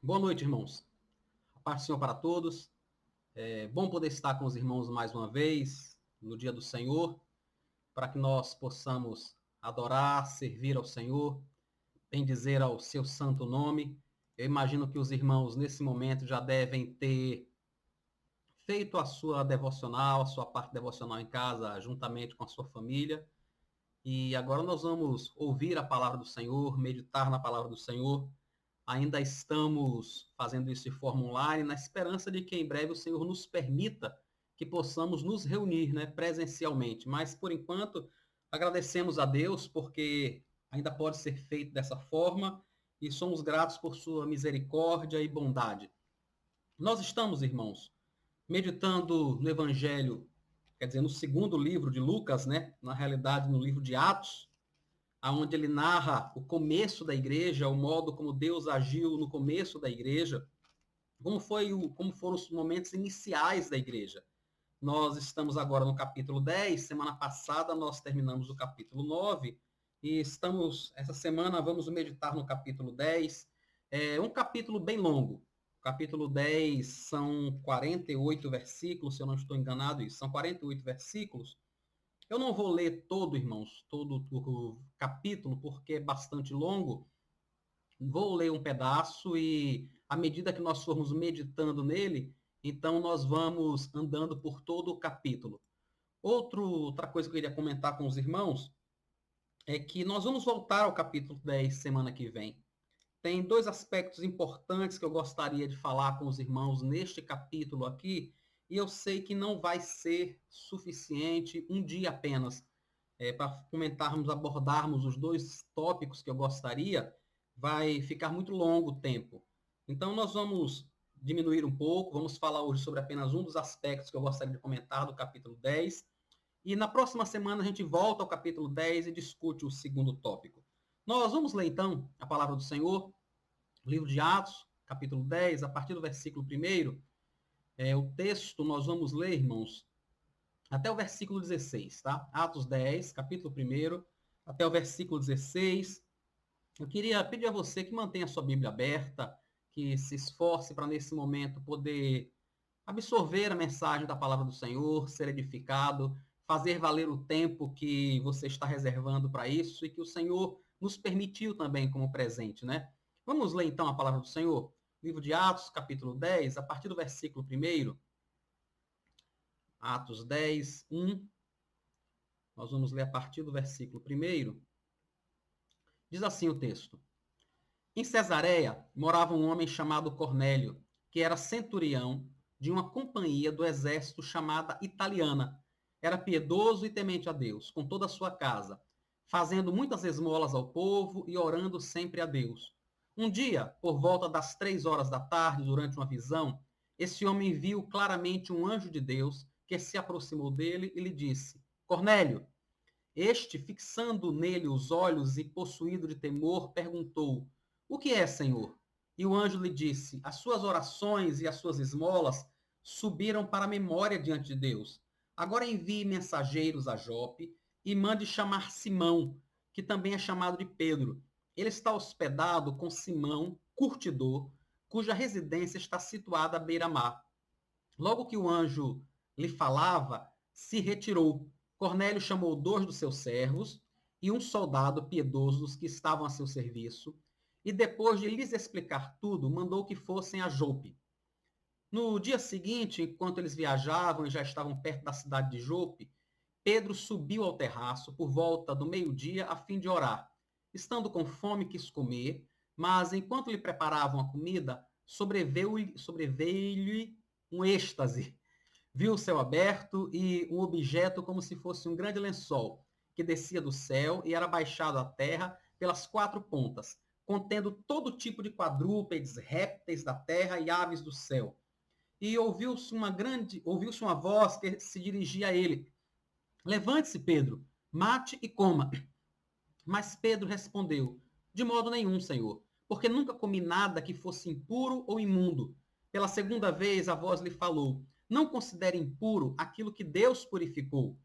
Boa noite, irmãos. A paz do Senhor para todos. É bom poder estar com os irmãos mais uma vez, no dia do Senhor, para que nós possamos adorar, servir ao Senhor, bendizer ao seu santo nome. Eu imagino que os irmãos, nesse momento, já devem ter feito a sua devocional, a sua parte devocional em casa, juntamente com a sua família. E agora nós vamos ouvir a palavra do Senhor, meditar na palavra do Senhor. Ainda estamos fazendo isso de forma online, na esperança de que em breve o Senhor nos permita que possamos nos reunir, né, presencialmente. Mas, por enquanto, agradecemos a Deus porque ainda pode ser feito dessa forma e somos gratos por sua misericórdia e bondade. Nós estamos, irmãos, meditando no Evangelho, quer dizer, no segundo livro de Lucas, né, na realidade no livro de Atos, aonde ele narra o começo da igreja, o modo como Deus agiu no começo da igreja, como foram os momentos iniciais da igreja. Nós estamos agora no capítulo 10, semana passada nós terminamos o capítulo 9, e essa semana vamos meditar no capítulo 10. É um capítulo bem longo. O capítulo 10 são 48 versículos, se eu não estou enganado, isso, são 48 versículos. Eu não vou ler todo, irmãos, todo o capítulo, porque é bastante longo. Vou ler um pedaço e, à medida que nós formos meditando nele, então nós vamos andando por todo o capítulo. Outra coisa que eu queria comentar com os irmãos é que nós vamos voltar ao capítulo 10 semana que vem. Tem dois aspectos importantes que eu gostaria de falar com os irmãos neste capítulo aqui, e eu sei que não vai ser suficiente um dia apenas para comentarmos, abordarmos os dois tópicos que eu gostaria, vai ficar muito longo o tempo. Então, nós vamos diminuir um pouco, vamos falar hoje sobre apenas um dos aspectos que eu gostaria de comentar do capítulo 10. E na próxima semana a gente volta ao capítulo 10 e discute o segundo tópico. Nós vamos ler então a palavra do Senhor, livro de Atos, capítulo 10, a partir do versículo 1. O texto nós vamos ler, irmãos, até o versículo 16, tá? Atos 10, capítulo 1, até o versículo 16. Eu queria pedir a você que mantenha a sua Bíblia aberta, que se esforce para, nesse momento, poder absorver a mensagem da palavra do Senhor, ser edificado, fazer valer o tempo que você está reservando para isso e que o Senhor nos permitiu também como presente, né? Vamos ler então a palavra do Senhor? Livro de Atos, capítulo 10, a partir do versículo 1. Atos 10, 1. Nós vamos ler a partir do versículo 1. Diz assim o texto: Em Cesareia morava um homem chamado Cornélio, que era centurião de uma companhia do exército chamada Italiana. Era piedoso e temente a Deus, com toda a sua casa, fazendo muitas esmolas ao povo e orando sempre a Deus. Um dia, por volta das 3 horas da tarde, durante uma visão, esse homem viu claramente um anjo de Deus que se aproximou dele e lhe disse: Cornélio. Este, fixando nele os olhos e possuído de temor, perguntou: O que é, Senhor? E o anjo lhe disse: As suas orações e as suas esmolas subiram para a memória diante de Deus. Agora envie mensageiros a Jope e mande chamar Simão, que também é chamado de Pedro. Ele está hospedado com Simão, curtidor, cuja residência está situada à beira-mar. Logo que o anjo lhe falava, se retirou. Cornélio chamou 2 dos seus servos e um soldado piedoso dos que estavam a seu serviço, e depois de lhes explicar tudo, mandou que fossem a Jope. No dia seguinte, enquanto eles viajavam e já estavam perto da cidade de Jope, Pedro subiu ao terraço por volta do meio-dia a fim de orar. Estando com fome, quis comer, mas enquanto lhe preparavam a comida, sobreveio-lhe um êxtase. Viu o céu aberto e um objeto como se fosse um grande lençol, que descia do céu e era baixado à terra pelas 4 pontas, contendo todo tipo de quadrúpedes, répteis da terra e aves do céu. E ouviu-se uma voz que se dirigia a ele: Levante-se, Pedro, mate e coma. Mas Pedro respondeu: De modo nenhum, Senhor, porque nunca comi nada que fosse impuro ou imundo. Pela segunda vez a voz lhe falou: Não considere impuro aquilo que Deus purificou.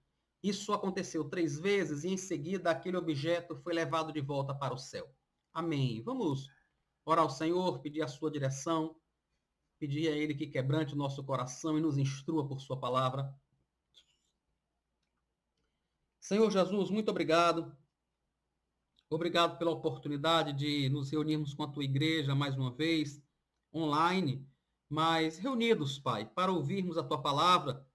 Isso aconteceu 3 vezes e em seguida aquele objeto foi levado de volta para o céu. Amém. Vamos orar ao Senhor, pedir a sua direção, pedir a Ele que quebrante o nosso coração e nos instrua por sua palavra. Senhor Jesus, muito obrigado. Obrigado pela oportunidade de nos reunirmos com a tua igreja mais uma vez, online, mas reunidos, Pai, para ouvirmos a tua palavra.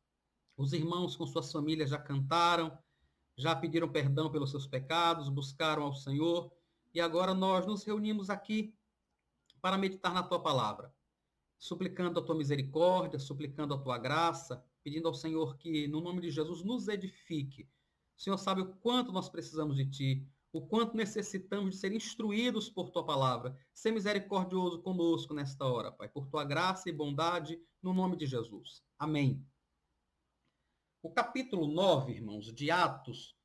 Os irmãos com suas famílias já cantaram, já pediram perdão pelos seus pecados, buscaram ao Senhor, e agora nós nos reunimos aqui para meditar na tua palavra, suplicando a tua misericórdia, suplicando a tua graça, pedindo ao Senhor que, no nome de Jesus, nos edifique. O Senhor sabe o quanto nós precisamos de ti, o quanto necessitamos de ser instruídos por tua palavra. Ser misericordioso conosco nesta hora, Pai, por tua graça e bondade, no nome de Jesus. Amém. O capítulo 9, irmãos, de Atos,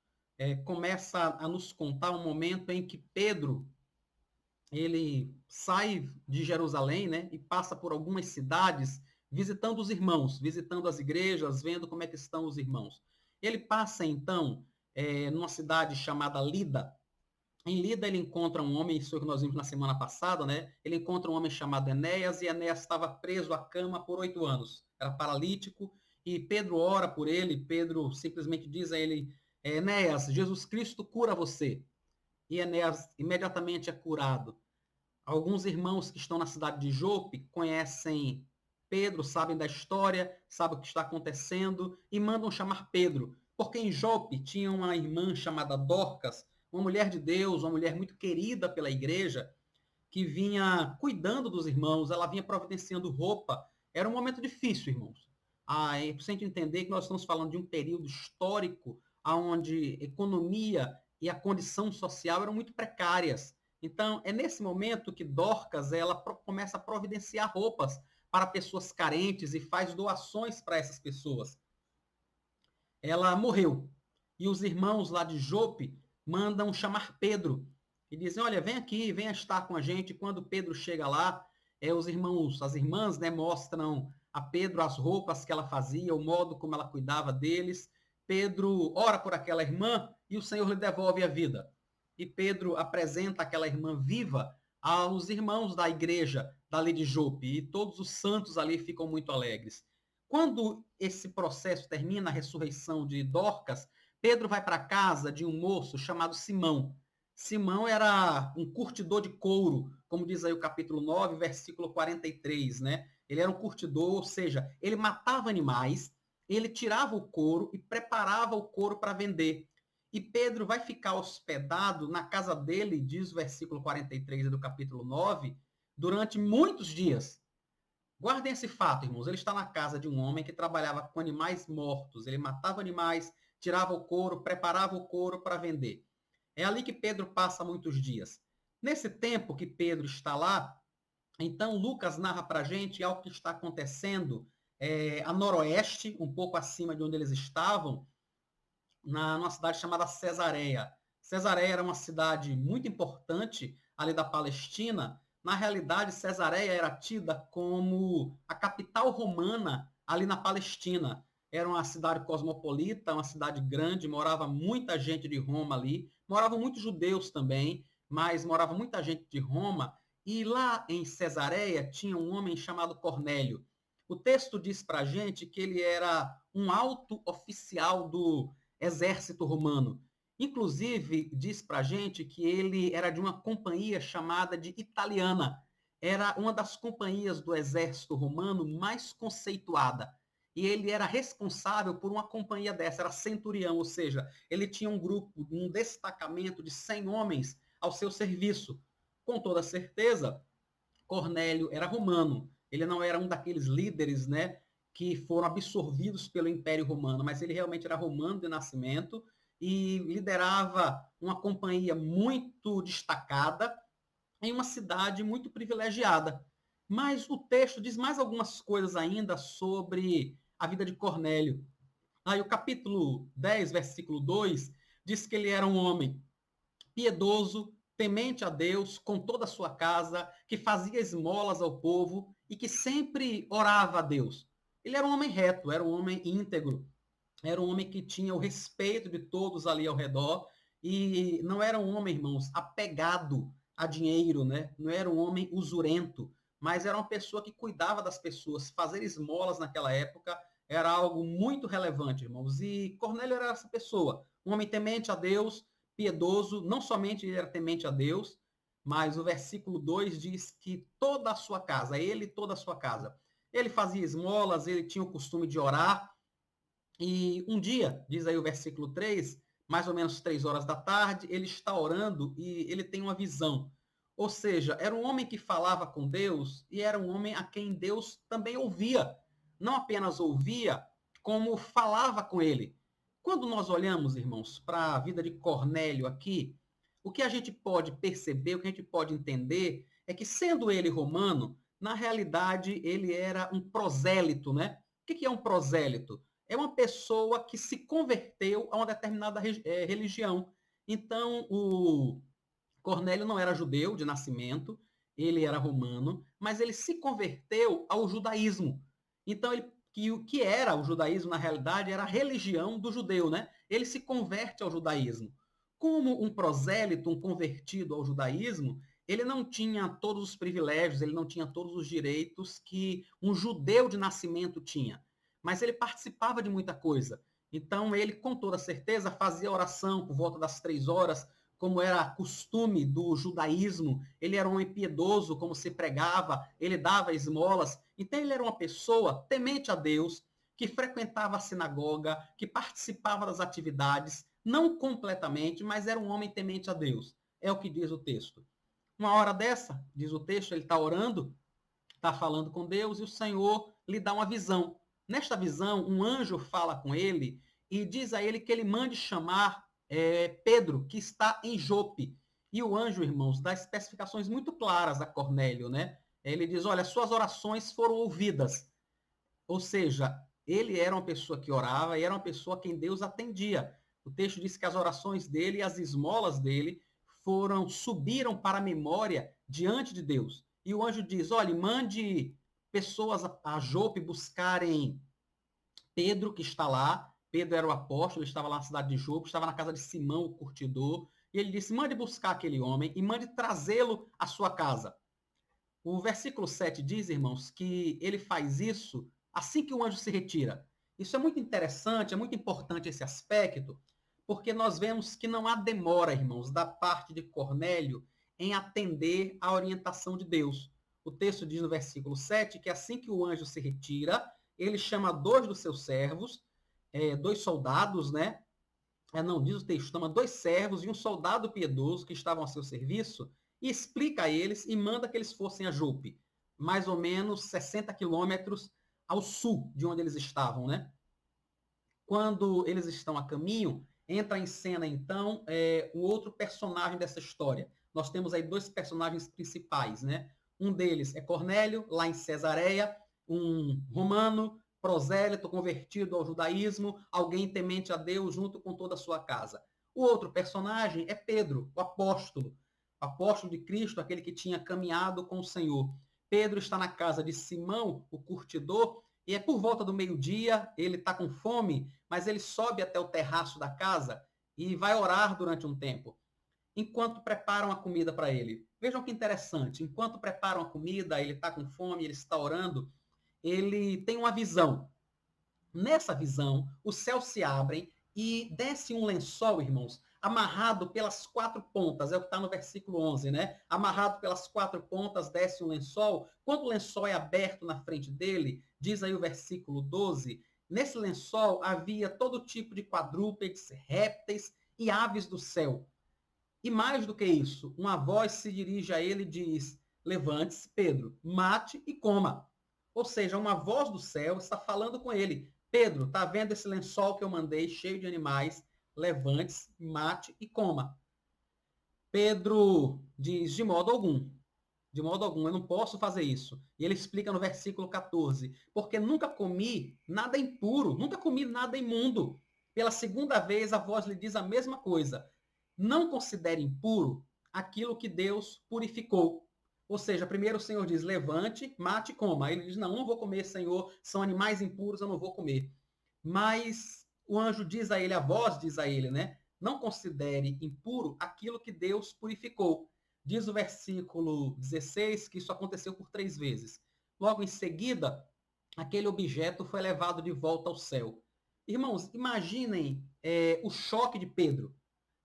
começa a nos contar um momento em que Pedro, ele sai de Jerusalém, né, e passa por algumas cidades, visitando os irmãos, visitando as igrejas, vendo como é que estão os irmãos. Ele passa, então, numa cidade chamada Lida. Em Lida ele encontra um homem, isso que nós vimos na semana passada, né? Ele encontra um homem chamado Enéas, e Enéas estava preso à cama por 8 anos. Era paralítico, e Pedro ora por ele. Pedro simplesmente diz a ele, Enéas, Jesus Cristo cura você. E Enéas imediatamente é curado. Alguns irmãos que estão na cidade de Jope conhecem Pedro, sabem da história, sabem o que está acontecendo e mandam chamar Pedro. Porque em Jope tinha uma irmã chamada Dorcas, uma mulher de Deus, uma mulher muito querida pela igreja, que vinha cuidando dos irmãos, ela vinha providenciando roupa. Era um momento difícil, irmãos. É preciso entender que nós estamos falando de um período histórico onde economia e a condição social eram muito precárias. Então, é nesse momento que Dorcas ela começa a providenciar roupas para pessoas carentes e faz doações para essas pessoas. Ela morreu. E os irmãos lá de Jope mandam chamar Pedro e dizem, olha, vem aqui, venha estar com a gente. Quando Pedro chega lá, os irmãos, as irmãs, né, mostram a Pedro as roupas que ela fazia, o modo como ela cuidava deles. Pedro ora por aquela irmã e o Senhor lhe devolve a vida. E Pedro apresenta aquela irmã viva aos irmãos da igreja dali de Jope, e todos os santos ali ficam muito alegres. Quando esse processo termina, a ressurreição de Dorcas, Pedro vai para a casa de um moço chamado Simão. Simão era um curtidor de couro, como diz aí o capítulo 9, versículo 43, né? Ele era um curtidor, ou seja, ele matava animais, ele tirava o couro e preparava o couro para vender. E Pedro vai ficar hospedado na casa dele, diz o versículo 43 do capítulo 9, durante muitos dias. Guardem esse fato, irmãos. Ele está na casa de um homem que trabalhava com animais mortos. Ele matava animais, tirava o couro, preparava o couro para vender. É ali que Pedro passa muitos dias. Nesse tempo que Pedro está lá, então Lucas narra para a gente algo que está acontecendo a noroeste, um pouco acima de onde eles estavam, numa cidade chamada Cesareia. Cesareia era uma cidade muito importante ali da Palestina. Na realidade, Cesareia era tida como a capital romana ali na Palestina. Era uma cidade cosmopolita, uma cidade grande, morava muita gente de Roma ali, moravam muitos judeus também, mas morava muita gente de Roma, e lá em Cesareia tinha um homem chamado Cornélio. O texto diz para a gente que ele era um alto oficial do exército romano. Inclusive, diz para a gente que ele era de uma companhia chamada de Italiana. Era uma das companhias do exército romano mais conceituada. E ele era responsável por uma companhia dessa, era centurião, ou seja, ele tinha um grupo, um destacamento de 100 homens ao seu serviço. Com toda certeza, Cornélio era romano. Ele não era um daqueles líderes, né, que foram absorvidos pelo Império Romano, mas ele realmente era romano de nascimento e liderava uma companhia muito destacada em uma cidade muito privilegiada. Mas o texto diz mais algumas coisas ainda sobre a vida de Cornélio. Aí o capítulo 10, versículo 2, diz que ele era um homem piedoso, temente a Deus, com toda a sua casa, que fazia esmolas ao povo e que sempre orava a Deus. Ele era um homem reto, era um homem íntegro, era um homem que tinha o respeito de todos ali ao redor e não era um homem, irmãos, apegado a dinheiro, né? Não era um homem usurento, mas era uma pessoa que cuidava das pessoas. Fazer esmolas naquela época era algo muito relevante, irmãos. E Cornélio era essa pessoa, um homem temente a Deus, piedoso. Não somente ele era temente a Deus, mas o versículo 2 diz que toda a sua casa, ele e toda a sua casa, ele fazia esmolas, ele tinha o costume de orar. E um dia, diz aí o versículo 3, mais ou menos 3 horas da tarde, ele está orando e ele tem uma visão. Ou seja, era um homem que falava com Deus e era um homem a quem Deus também ouvia. Não apenas ouvia, como falava com ele. Quando nós olhamos, irmãos, para a vida de Cornélio aqui, o que a gente pode perceber, o que a gente pode entender, é que, sendo ele romano, na realidade ele era um prosélito, né? O que é um prosélito? É uma pessoa que se converteu a uma determinada religião. Então, o Cornélio não era judeu de nascimento, ele era romano, mas ele se converteu ao judaísmo. Então, o que era o judaísmo, na realidade, era a religião do judeu, né? Ele se converte ao judaísmo. Como um prosélito, um convertido ao judaísmo, ele não tinha todos os privilégios, ele não tinha todos os direitos que um judeu de nascimento tinha, mas ele participava de muita coisa. Então, ele, com toda certeza, fazia oração por volta das 3 horas, como era costume do judaísmo. Ele era um homem piedoso, como se pregava, ele dava esmolas. Então, ele era uma pessoa temente a Deus, que frequentava a sinagoga, que participava das atividades, não completamente, mas era um homem temente a Deus. É o que diz o texto. Uma hora dessa, diz o texto, ele está orando, está falando com Deus, e o Senhor lhe dá uma visão. Nesta visão, um anjo fala com ele e diz a ele que ele mande chamar Pedro, que está em Jope. E o anjo, irmãos, dá especificações muito claras a Cornélio, né? Ele diz, olha, suas orações foram ouvidas. Ou seja, ele era uma pessoa que orava e era uma pessoa a quem Deus atendia. O texto diz que as orações dele e as esmolas dele subiram para a memória diante de Deus. E o anjo diz, olha, mande pessoas a Jope buscarem Pedro, que está lá. Pedro era o apóstolo, estava lá na cidade de Jope, estava na casa de Simão, o curtidor. E ele disse, mande buscar aquele homem e mande trazê-lo à sua casa. O versículo 7 diz, irmãos, que ele faz isso assim que o anjo se retira. Isso é muito interessante, é muito importante esse aspecto, porque nós vemos que não há demora, irmãos, da parte de Cornélio em atender à orientação de Deus. O texto diz no versículo 7 que assim que o anjo se retira, ele chama 2 dos seus servos, 2 soldados, né? Não, diz o texto, chama 2 servos e um soldado piedoso que estavam a seu serviço, e explica a eles e manda que eles fossem a Jope, mais ou menos 60 quilômetros ao sul de onde eles estavam, né? Quando eles estão a caminho, entra em cena, então, um outro personagem dessa história. Nós temos aí 2 personagens principais, né? Um deles é Cornélio, lá em Cesareia, um romano, prosélito, convertido ao judaísmo, alguém temente a Deus junto com toda a sua casa. O outro personagem é Pedro, o apóstolo de Cristo, aquele que tinha caminhado com o Senhor. Pedro está na casa de Simão, o curtidor, e é por volta do meio-dia, ele está com fome, mas ele sobe até o terraço da casa e vai orar durante um tempo, enquanto preparam a comida para ele. Vejam que interessante, enquanto preparam a comida, ele está com fome, ele está orando, ele tem uma visão. Nessa visão, os céus se abrem e desce um lençol, irmãos, amarrado pelas 4 pontas, é o que está no versículo 11, né? Amarrado pelas 4 pontas, desce um lençol. Quando o lençol é aberto na frente dele, diz aí o versículo 12, nesse lençol havia todo tipo de quadrúpedes, répteis e aves do céu. E mais do que isso, uma voz se dirige a ele e diz, levante-se, Pedro, mate e coma. Ou seja, uma voz do céu está falando com ele. Pedro, tá vendo esse lençol que eu mandei, cheio de animais? Levante-se, mate e coma. Pedro diz, de modo algum, eu não posso fazer isso. E ele explica no versículo 14, porque nunca comi nada impuro, nunca comi nada imundo. Pela segunda vez, a voz lhe diz a mesma coisa. Não considere impuro aquilo que Deus purificou. Ou seja, primeiro o Senhor diz, levante, mate e coma. Aí ele diz, não vou comer, Senhor, são animais impuros, eu não vou comer. Mas o anjo diz a ele, a voz diz a ele, né? Não considere impuro aquilo que Deus purificou. Diz o versículo 16 que isso aconteceu por 3 vezes. Logo em seguida, aquele objeto foi levado de volta ao céu. Irmãos, imaginem o choque de Pedro.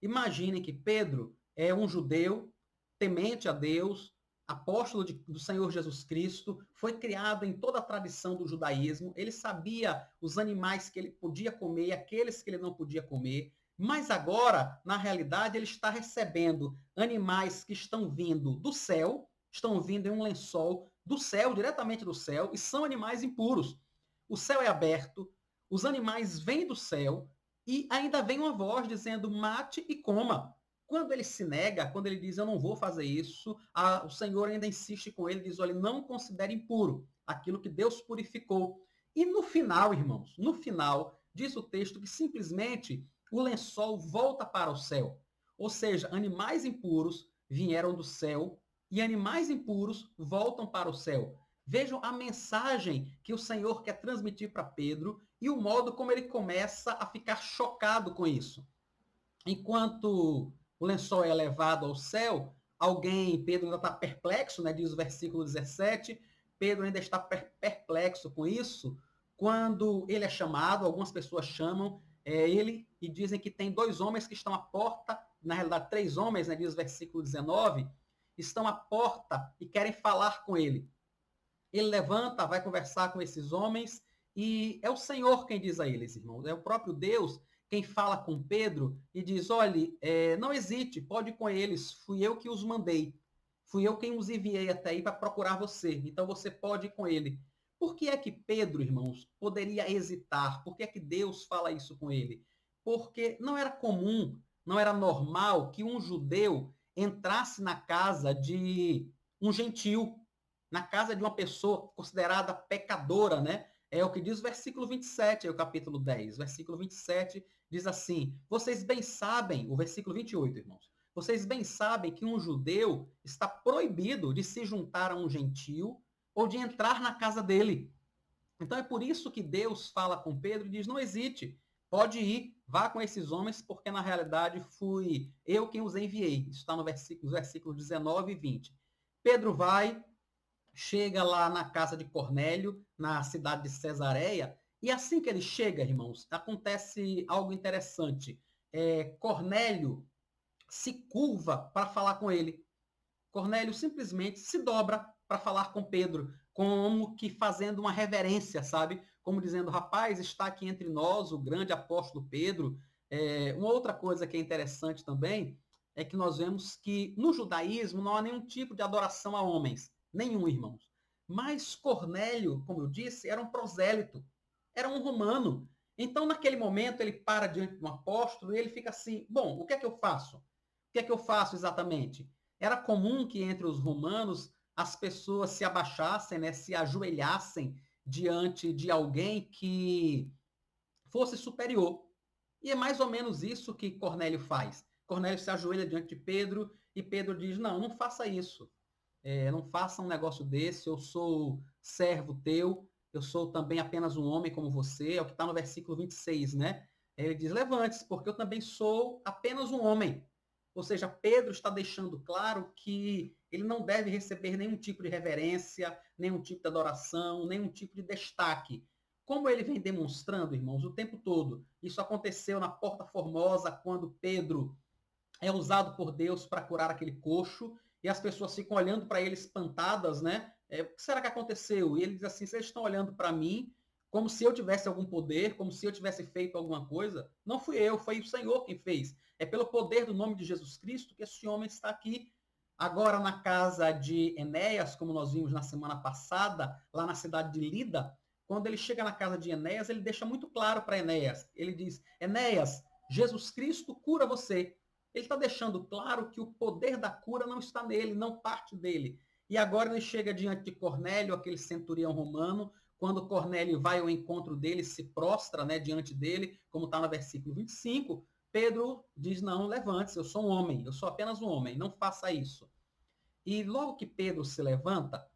Imaginem que Pedro é um judeu, temente a Deus, apóstolo do Senhor Jesus Cristo, foi criado em toda a tradição do judaísmo, ele sabia os animais que ele podia comer e aqueles que ele não podia comer, mas agora, na realidade, ele está recebendo animais que estão vindo do céu, estão vindo em um lençol do céu, diretamente do céu, e são animais impuros. O céu é aberto, os animais vêm do céu, e ainda vem uma voz dizendo, mate e coma. Quando ele se nega, quando ele diz, eu não vou fazer isso, o Senhor ainda insiste com ele, diz, olha, não considere impuro aquilo que Deus purificou. E no final, irmãos, no final, diz o texto que simplesmente o lençol volta para o céu. Ou seja, animais impuros vieram do céu e animais impuros voltam para o céu. Vejam a mensagem que o Senhor quer transmitir para Pedro e o modo como ele começa a ficar chocado com isso. Enquanto o lençol é levado ao céu, Pedro ainda está perplexo, né, diz o versículo 17, Pedro ainda está perplexo com isso, quando ele é chamado, algumas pessoas chamam ele e dizem que tem 2 homens que estão à porta, na realidade 3 homens, né, diz o versículo 19, estão à porta e querem falar com ele. Ele levanta, vai conversar com esses homens e é o Senhor quem diz a eles, irmãos. É o próprio Deus quem fala com Pedro e diz, olhe, não hesite, pode ir com eles, fui eu que os mandei. Fui eu quem os enviei até aí para procurar você. Então você pode ir com ele. Por que é que Pedro, irmãos, poderia hesitar? Por que é que Deus fala isso com ele? Porque não era comum, não era normal que um judeu entrasse na casa de um gentil, na casa de uma pessoa considerada pecadora, né? É o que diz o versículo 27, é o capítulo 10. Versículo 27 diz assim: vocês bem sabem, o versículo 28, irmãos, vocês bem sabem que um judeu está proibido de se juntar a um gentil ou de entrar na casa dele. Então é por isso que Deus fala com Pedro e diz: não hesite, pode ir, vá com esses homens, porque na realidade fui eu quem os enviei. Isso está no versículo 19 e 20. Pedro vai, chega lá na casa de Cornélio, na cidade de Cesareia, e assim que ele chega, irmãos, acontece algo interessante. Cornélio se curva para falar com ele. Cornélio simplesmente se dobra para falar com Pedro, como que fazendo uma reverência, sabe? Como dizendo, rapaz, está aqui entre nós o grande apóstolo Pedro. Uma outra coisa que é interessante também é que nós vemos que no judaísmo não há nenhum tipo de adoração a homens. Nenhum, irmãos. Mas Cornélio, como eu disse, era um prosélito, era um romano. Então, naquele momento, ele para diante de um apóstolo e ele fica assim: bom, o que é que eu faço? O que é que eu faço exatamente? Era comum que entre os romanos as pessoas se abaixassem, né, se ajoelhassem diante de alguém que fosse superior. E é mais ou menos isso que Cornélio faz. Cornélio se ajoelha diante de Pedro e Pedro diz: não, não faça isso. Não faça um negócio desse, eu sou servo teu, eu sou também apenas um homem como você, é o que está no versículo 26, né? Ele diz, levante-se, porque eu também sou apenas um homem. Ou seja, Pedro está deixando claro que ele não deve receber nenhum tipo de reverência, nenhum tipo de adoração, nenhum tipo de destaque. Como ele vem demonstrando, irmãos, o tempo todo. Isso aconteceu na Porta Formosa, quando Pedro é usado por Deus para curar aquele coxo, e as pessoas ficam olhando para ele espantadas, né? O que será que aconteceu? E ele diz assim, vocês estão olhando para mim como se eu tivesse algum poder, como se eu tivesse feito alguma coisa. Não fui eu, foi o Senhor quem fez. É pelo poder do nome de Jesus Cristo que esse homem está aqui. Agora na casa de Enéas, como nós vimos na semana passada, lá na cidade de Lida, quando ele chega na casa de Enéas, ele deixa muito claro para Enéas. Ele diz, Enéas, Jesus Cristo cura você. Ele está deixando claro que o poder da cura não está nele, não parte dele. E agora ele chega diante de Cornélio, aquele centurião romano. Quando Cornélio vai ao encontro dele, se prostra, né, diante dele, como está no versículo 25, Pedro diz, não, levante-se, eu sou um homem, eu sou apenas um homem, não faça isso. E logo que Pedro se levanta,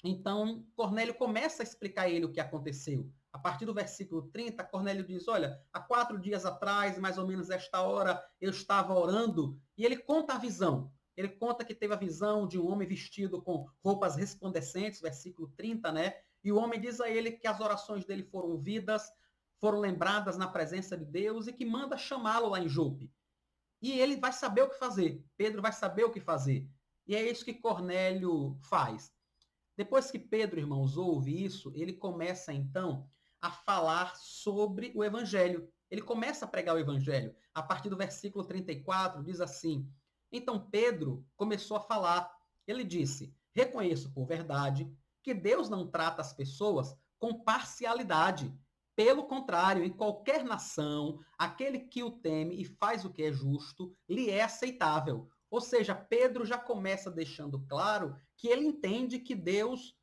então Cornélio começa a explicar a ele o que aconteceu. A partir do versículo 30, Cornélio diz, olha, há 4 dias atrás, mais ou menos esta hora, eu estava orando, e ele conta a visão. Ele conta que teve a visão de um homem vestido com roupas resplandecentes, versículo 30, né? E o homem diz a ele que as orações dele foram ouvidas, foram lembradas na presença de Deus e que manda chamá-lo lá em Jope. E ele vai saber o que fazer. Pedro vai saber o que fazer. E é isso que Cornélio faz. Depois que Pedro, irmãos, ouve isso, ele começa então a falar sobre o evangelho. Ele começa a pregar o evangelho. A partir do versículo 34, diz assim: Então Pedro começou a falar. Ele disse: Reconheço por verdade que Deus não trata as pessoas com parcialidade. Pelo contrário, em qualquer nação, aquele que o teme e faz o que é justo, lhe é aceitável. Ou seja, Pedro já começa deixando claro que ele entende que Deus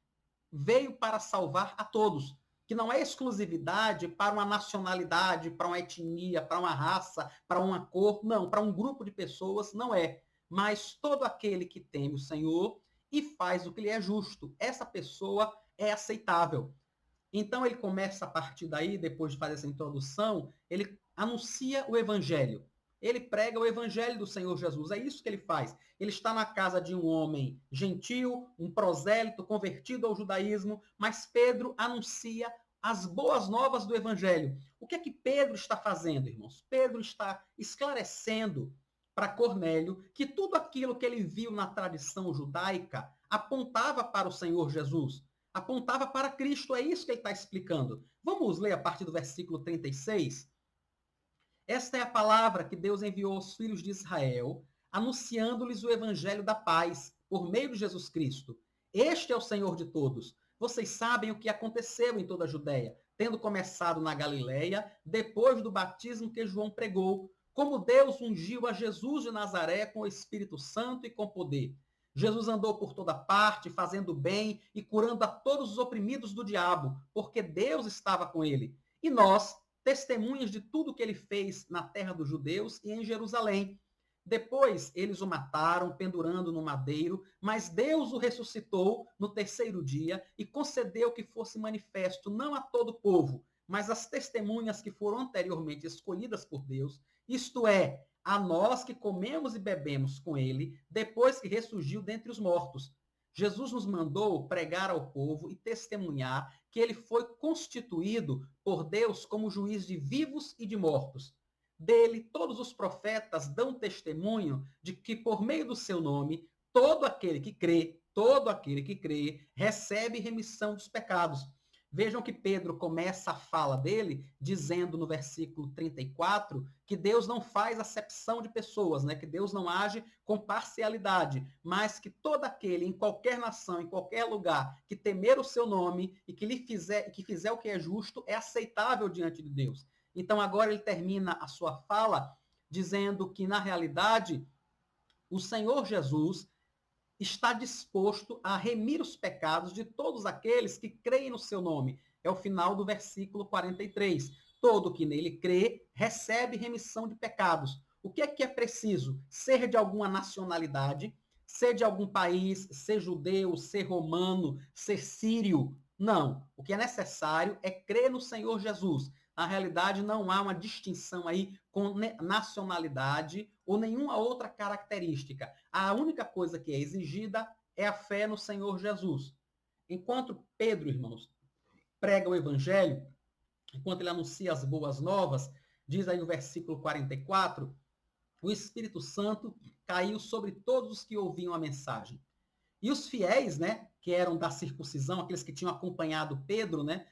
veio para salvar a todos, que não é exclusividade para uma nacionalidade, para uma etnia, para uma raça, para uma cor, não, para um grupo de pessoas, não é. Mas todo aquele que teme o Senhor e faz o que lhe é justo, essa pessoa é aceitável. Então ele começa a partir daí, depois de fazer essa introdução, ele anuncia o evangelho. Ele prega o evangelho do Senhor Jesus. É isso que ele faz. Ele está na casa de um homem gentil, um prosélito convertido ao judaísmo, mas Pedro anuncia as boas novas do evangelho. O que é que Pedro está fazendo, irmãos? Pedro está esclarecendo para Cornélio que tudo aquilo que ele viu na tradição judaica apontava para o Senhor Jesus, apontava para Cristo. É isso que ele está explicando. Vamos ler a partir do versículo 36? Esta é a palavra que Deus enviou aos filhos de Israel, anunciando-lhes o evangelho da paz, por meio de Jesus Cristo. Este é o Senhor de todos. Vocês sabem o que aconteceu em toda a Judéia, tendo começado na Galileia, depois do batismo que João pregou, como Deus ungiu a Jesus de Nazaré com o Espírito Santo e com poder. Jesus andou por toda parte, fazendo bem e curando a todos os oprimidos do diabo, porque Deus estava com ele. E nós, testemunhas de tudo que ele fez na terra dos judeus e em Jerusalém. Depois eles o mataram, pendurando no madeiro, mas Deus o ressuscitou no terceiro dia e concedeu que fosse manifesto não a todo o povo, mas às testemunhas que foram anteriormente escolhidas por Deus, isto é, a nós que comemos e bebemos com ele, depois que ressurgiu dentre os mortos. Jesus nos mandou pregar ao povo e testemunhar que ele foi constituído por Deus como juiz de vivos e de mortos. Dele, todos os profetas dão testemunho de que, por meio do seu nome, todo aquele que crê, recebe remissão dos pecados. Vejam que Pedro começa a fala dele dizendo no versículo 34 que Deus não faz acepção de pessoas, né? Que Deus não age com parcialidade, mas que todo aquele, em qualquer nação, em qualquer lugar, que temer o seu nome e que fizer o que é justo, é aceitável diante de Deus. Então agora ele termina a sua fala dizendo que, na realidade, o Senhor Jesus está disposto a remir os pecados de todos aqueles que creem no seu nome. É o final do versículo 43. Todo que nele crê recebe remissão de pecados. O que é preciso? Ser de alguma nacionalidade, ser de algum país, ser judeu, ser romano, ser sírio. Não. O que é necessário é crer no Senhor Jesus. Na realidade, não há uma distinção aí com nacionalidade ou nenhuma outra característica. A única coisa que é exigida é a fé no Senhor Jesus. Enquanto Pedro, irmãos, prega o evangelho, enquanto ele anuncia as boas novas, diz aí no versículo 44, o Espírito Santo caiu sobre todos os que ouviam a mensagem. E os fiéis, né, que eram da circuncisão, aqueles que tinham acompanhado Pedro, né,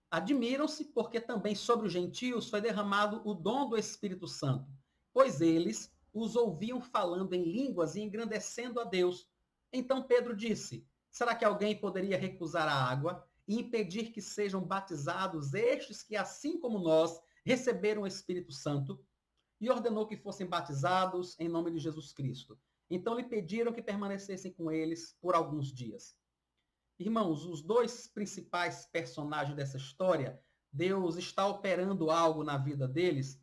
admiram-se porque também sobre os gentios foi derramado o dom do Espírito Santo, pois eles os ouviam falando em línguas e engrandecendo a Deus. Então Pedro disse: será que alguém poderia recusar a água e impedir que sejam batizados estes que, assim como nós, receberam o Espírito Santo? E ordenou que fossem batizados em nome de Jesus Cristo. Então lhe pediram que permanecessem com eles por alguns dias. Irmãos, os dois principais personagens dessa história, Deus está operando algo na vida deles,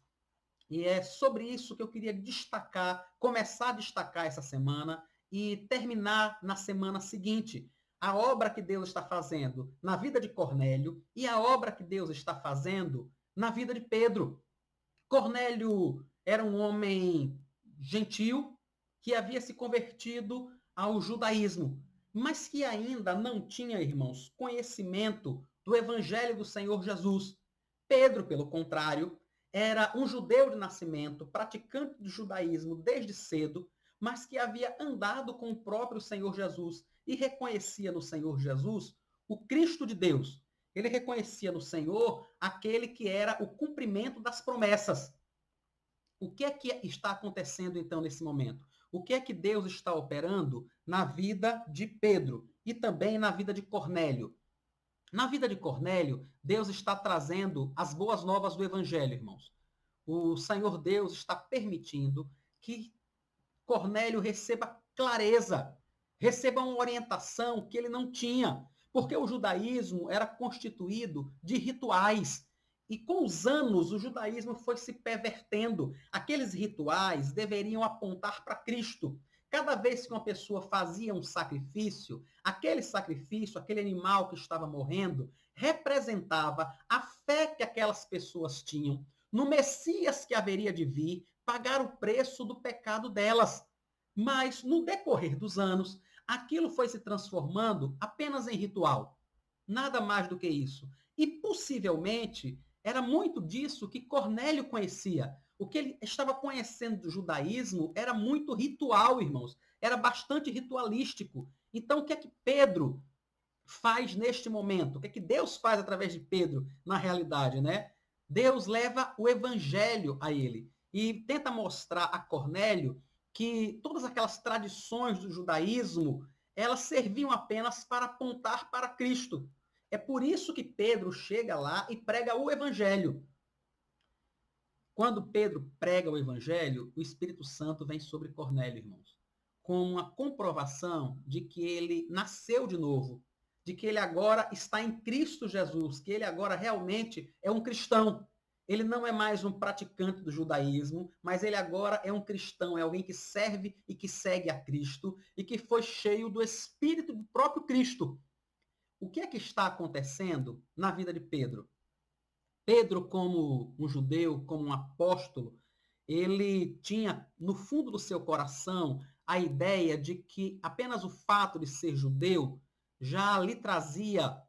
e é sobre isso que eu queria destacar, começar a destacar essa semana e terminar na semana seguinte. A obra que Deus está fazendo na vida de Cornélio e a obra que Deus está fazendo na vida de Pedro. Cornélio era um homem gentil, que havia se convertido ao judaísmo, mas que ainda não tinha, irmãos, conhecimento do evangelho do Senhor Jesus. Pedro, pelo contrário, era um judeu de nascimento, praticante do judaísmo desde cedo, mas que havia andado com o próprio Senhor Jesus e reconhecia no Senhor Jesus o Cristo de Deus. Ele reconhecia no Senhor aquele que era o cumprimento das promessas. O que é que está acontecendo então nesse momento? O que é que Deus está operando na vida de Pedro e também na vida de Cornélio? Na vida de Cornélio, Deus está trazendo as boas novas do Evangelho, irmãos. O Senhor Deus está permitindo que Cornélio receba clareza, receba uma orientação que ele não tinha, porque o judaísmo era constituído de rituais. E com os anos, o judaísmo foi se pervertendo. Aqueles rituais deveriam apontar para Cristo. Cada vez que uma pessoa fazia um sacrifício, aquele animal que estava morrendo, representava a fé que aquelas pessoas tinham no Messias que haveria de vir pagar o preço do pecado delas. Mas, no decorrer dos anos, aquilo foi se transformando apenas em ritual. Nada mais do que isso. E, possivelmente, era muito disso que Cornélio conhecia. O que ele estava conhecendo do judaísmo era muito ritual, irmãos. Era bastante ritualístico. Então, o que é que Pedro faz neste momento? O que é que Deus faz através de Pedro, na realidade, né? Deus leva o evangelho a ele e tenta mostrar a Cornélio que todas aquelas tradições do judaísmo, elas serviam apenas para apontar para Cristo. É por isso que Pedro chega lá e prega o evangelho. Quando Pedro prega o evangelho, o Espírito Santo vem sobre Cornélio, irmãos, com uma comprovação de que ele nasceu de novo, de que ele agora está em Cristo Jesus, que ele agora realmente é um cristão. Ele não é mais um praticante do judaísmo, mas ele agora é um cristão, é alguém que serve e que segue a Cristo e que foi cheio do Espírito do próprio Cristo. O que é que está acontecendo na vida de Pedro? Pedro, como um judeu, como um apóstolo, ele tinha no fundo do seu coração a ideia de que apenas o fato de ser judeu já lhe trazia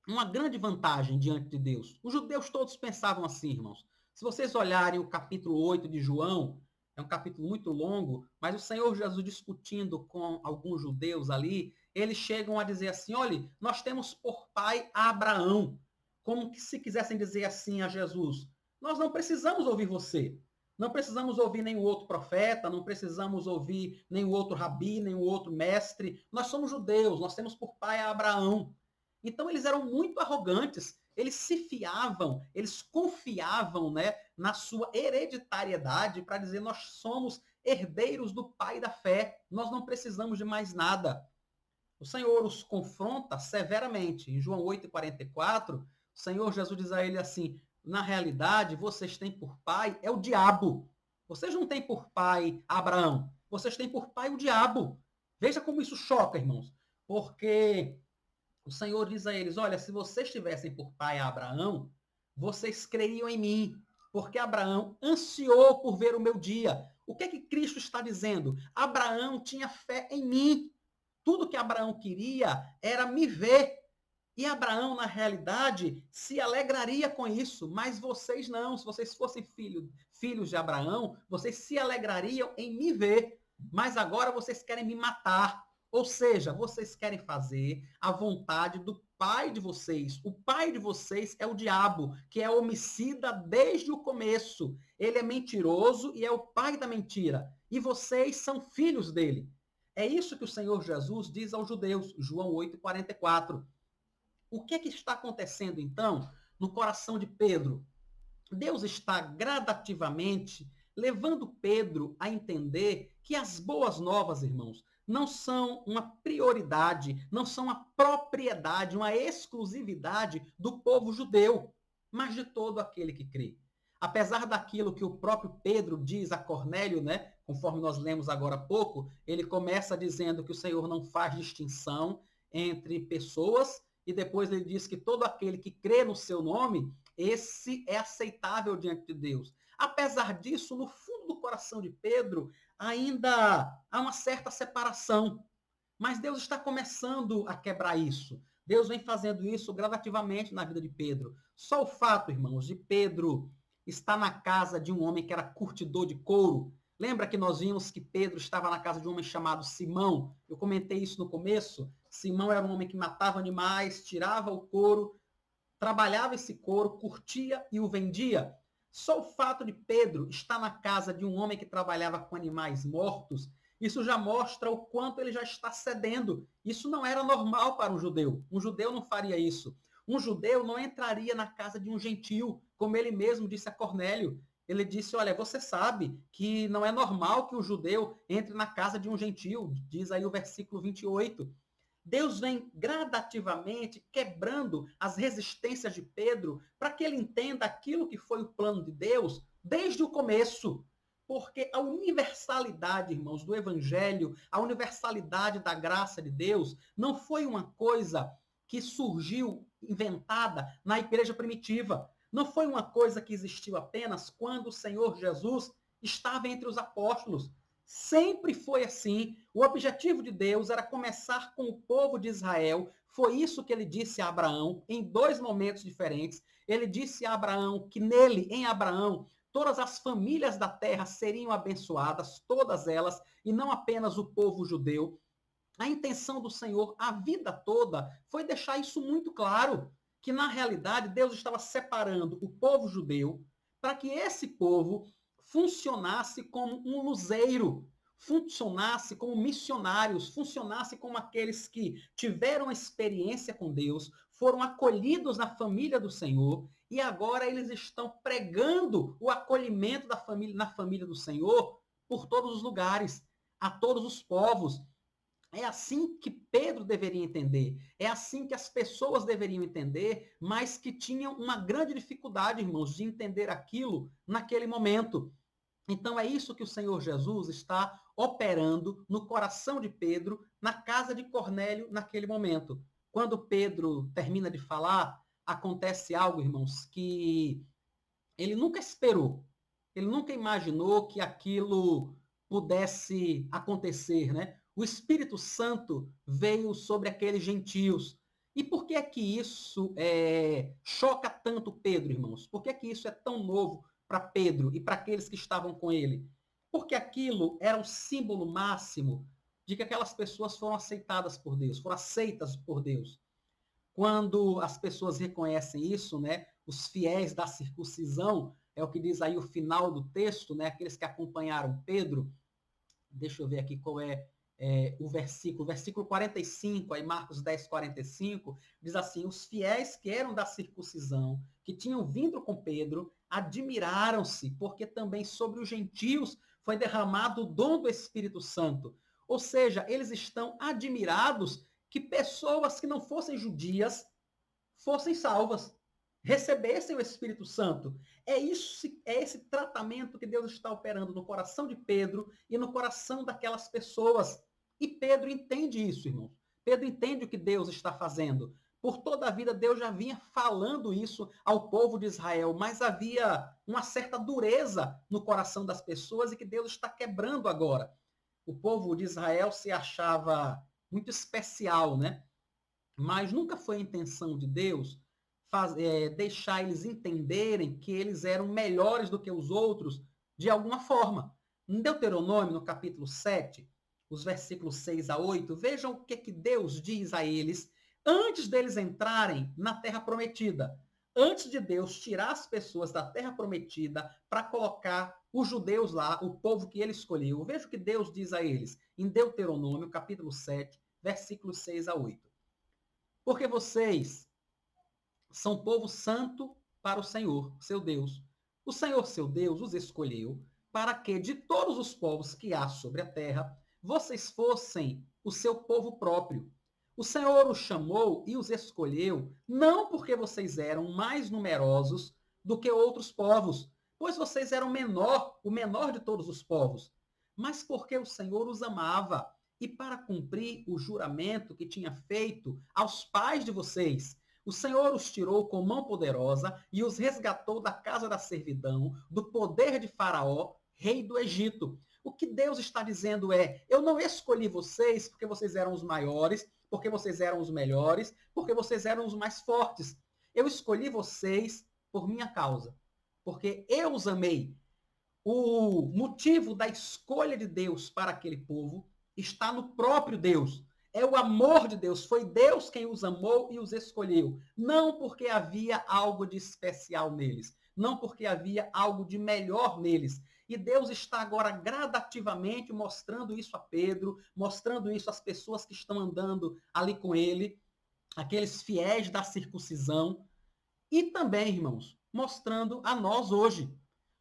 uma grande vantagem diante de Deus. Os judeus todos pensavam assim, irmãos. Se vocês olharem o capítulo 8 de João, é um capítulo muito longo, mas o Senhor Jesus discutindo com alguns judeus ali, eles chegam a dizer assim, olha, nós temos por pai Abraão, como que se quisessem dizer assim a Jesus, nós não precisamos ouvir você, não precisamos ouvir nenhum outro profeta, não precisamos ouvir nenhum outro rabi, nenhum outro mestre, nós somos judeus, nós temos por pai Abraão. Então eles eram muito arrogantes, eles se fiavam, eles confiavam, né, na sua hereditariedade para dizer nós somos herdeiros do pai da fé, nós não precisamos de mais nada. O Senhor os confronta severamente. Em João 8,44, o Senhor Jesus diz a ele assim, na realidade, vocês têm por pai, é o diabo. Vocês não têm por pai Abraão, vocês têm por pai o diabo. Veja como isso choca, irmãos. Porque o Senhor diz a eles, olha, se vocês tivessem por pai Abraão, vocês creriam em mim, porque Abraão ansiou por ver o meu dia. O que é que Cristo está dizendo? Abraão tinha fé em mim. Tudo que Abraão queria era me ver. E Abraão, na realidade, se alegraria com isso, mas vocês não. Se vocês fossem filhos de Abraão, vocês se alegrariam em me ver. Mas agora vocês querem me matar. Ou seja, vocês querem fazer a vontade do pai de vocês. O pai de vocês é o diabo, que é homicida desde o começo. Ele é mentiroso e é o pai da mentira. E vocês são filhos dele. É isso que o Senhor Jesus diz aos judeus, João 8,44. O que é que está acontecendo, então, no coração de Pedro? Deus está gradativamente levando Pedro a entender que as boas novas, irmãos, não são uma prioridade, não são uma propriedade, uma exclusividade do povo judeu, mas de todo aquele que crê. Apesar daquilo que o próprio Pedro diz a Cornélio, né, conforme nós lemos agora há pouco, ele começa dizendo que o Senhor não faz distinção entre pessoas, e depois ele diz que todo aquele que crê no seu nome, esse é aceitável diante de Deus. Apesar disso, no fundo fundo do coração de Pedro ainda há uma certa separação. Mas Deus está começando a quebrar isso. Deus vem fazendo isso gradativamente na vida de Pedro. Só o fato, irmãos, de Pedro estar na casa de um homem que era curtidor de couro. Lembra que nós vimos que Pedro estava na casa de um homem chamado Simão? Eu comentei isso no começo. Simão era um homem que matava animais, tirava o couro, trabalhava esse couro, curtia e o vendia. Só o fato de Pedro estar na casa de um homem que trabalhava com animais mortos, isso já mostra o quanto ele já está cedendo. Isso não era normal para um judeu. Um judeu não faria isso. Um judeu não entraria na casa de um gentio, como ele mesmo disse a Cornélio. Ele disse, olha, você sabe que não é normal que o judeu entre na casa de um gentio, diz aí o versículo 28. Deus vem gradativamente quebrando as resistências de Pedro para que ele entenda aquilo que foi o plano de Deus desde o começo. Porque a universalidade, irmãos, do evangelho, a universalidade da graça de Deus, não foi uma coisa que surgiu inventada na igreja primitiva. Não foi uma coisa que existiu apenas quando o Senhor Jesus estava entre os apóstolos. Sempre foi assim. O objetivo de Deus era começar com o povo de Israel. Foi isso que ele disse a Abraão em dois momentos diferentes. Ele disse a Abraão que nele, em Abraão, todas as famílias da terra seriam abençoadas, todas elas, e não apenas o povo judeu. A intenção do Senhor a vida toda foi deixar isso muito claro, que na realidade Deus estava separando o povo judeu para que esse povo funcionasse como um luzeiro, funcionasse como missionários, funcionasse como aqueles que tiveram experiência com Deus, foram acolhidos na família do Senhor e agora eles estão pregando o acolhimento da família, na família do Senhor por todos os lugares, a todos os povos. É assim que Pedro deveria entender. É assim que as pessoas deveriam entender, mas que tinham uma grande dificuldade, irmãos, de entender aquilo naquele momento. Então é isso que o Senhor Jesus está operando no coração de Pedro, na casa de Cornélio, naquele momento. Quando Pedro termina de falar, acontece algo, irmãos, que ele nunca esperou. Ele nunca imaginou que aquilo pudesse acontecer, né? O Espírito Santo veio sobre aqueles gentios. E por que é que isso choca tanto Pedro, irmãos? Por que é que isso é tão novo para Pedro e para aqueles que estavam com ele? Porque aquilo era o símbolo máximo de que aquelas pessoas foram aceitadas por Deus, foram aceitas por Deus. Quando as pessoas reconhecem isso, né, os fiéis da circuncisão, é o que diz aí o final do texto, né, aqueles que acompanharam Pedro, deixa eu ver aqui qual é o versículo 45, aí Marcos 10, 45, diz assim, os fiéis que eram da circuncisão, que tinham vindo com Pedro, admiraram-se, porque também sobre os gentios foi derramado o dom do Espírito Santo. Ou seja, eles estão admirados que pessoas que não fossem judias fossem salvas, recebessem o Espírito Santo. É esse tratamento que Deus está operando no coração de Pedro e no coração daquelas pessoas. E Pedro entende isso, irmãos. Pedro entende o que Deus está fazendo. Por toda a vida, Deus já vinha falando isso ao povo de Israel, mas havia uma certa dureza no coração das pessoas e que Deus está quebrando agora. O povo de Israel se achava muito especial, né? Mas nunca foi a intenção de Deus deixar eles entenderem que eles eram melhores do que os outros de alguma forma. Em Deuteronômio, no capítulo 7, os versículos 6 a 8, vejam o que Deus diz a eles antes deles entrarem na terra prometida. Antes de Deus tirar as pessoas da terra prometida para colocar os judeus lá, o povo que ele escolheu. Veja o que Deus diz a eles em Deuteronômio, capítulo 7, versículos 6 a 8. Porque vocês são povo santo para o Senhor, seu Deus. O Senhor, seu Deus, os escolheu para que de todos os povos que há sobre a terra, vocês fossem o seu povo próprio. O Senhor os chamou e os escolheu, não porque vocês eram mais numerosos do que outros povos, pois vocês eram o menor de todos os povos, mas porque o Senhor os amava e para cumprir o juramento que tinha feito aos pais de vocês. O Senhor os tirou com mão poderosa e os resgatou da casa da servidão, do poder de Faraó, rei do Egito. O que Deus está dizendo é: eu não escolhi vocês porque vocês eram os maiores, porque vocês eram os melhores, porque vocês eram os mais fortes. Eu escolhi vocês por minha causa, porque eu os amei. O motivo da escolha de Deus para aquele povo está no próprio Deus. É o amor de Deus. Foi Deus quem os amou e os escolheu. Não porque havia algo de especial neles. Não porque havia algo de melhor neles. E Deus está agora gradativamente mostrando isso a Pedro, mostrando isso às pessoas que estão andando ali com ele, aqueles fiéis da circuncisão. E também, irmãos, mostrando a nós hoje.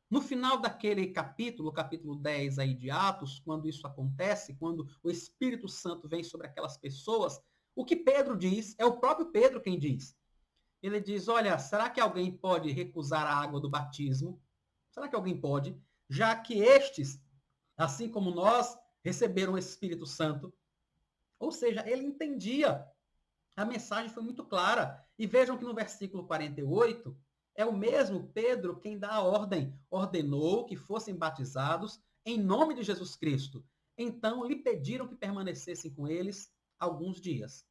No final daquele capítulo, capítulo 10 aí de Atos, quando isso acontece, quando o Espírito Santo vem sobre aquelas pessoas, o que Pedro diz, é o próprio Pedro quem diz. Ele diz: olha, será que alguém pode recusar a água do batismo? Será que alguém pode? Já que estes, assim como nós, receberam o Espírito Santo. Ou seja, ele entendia. A mensagem foi muito clara. E vejam que no versículo 48, é o mesmo Pedro quem dá a ordem. Ordenou que fossem batizados em nome de Jesus Cristo. Então lhe pediram que permanecessem com eles alguns dias.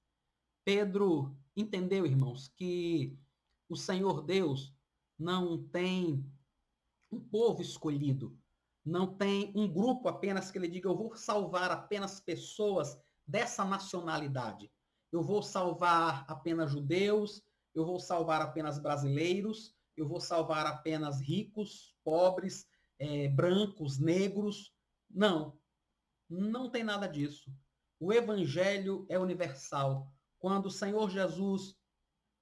Pedro entendeu, irmãos, que o Senhor Deus não tem um povo escolhido, não tem um grupo apenas que ele diga: eu vou salvar apenas pessoas dessa nacionalidade. Eu vou salvar apenas judeus, eu vou salvar apenas brasileiros, eu vou salvar apenas ricos, pobres, brancos, negros. Não, não tem nada disso. O evangelho é universal. Quando o Senhor Jesus,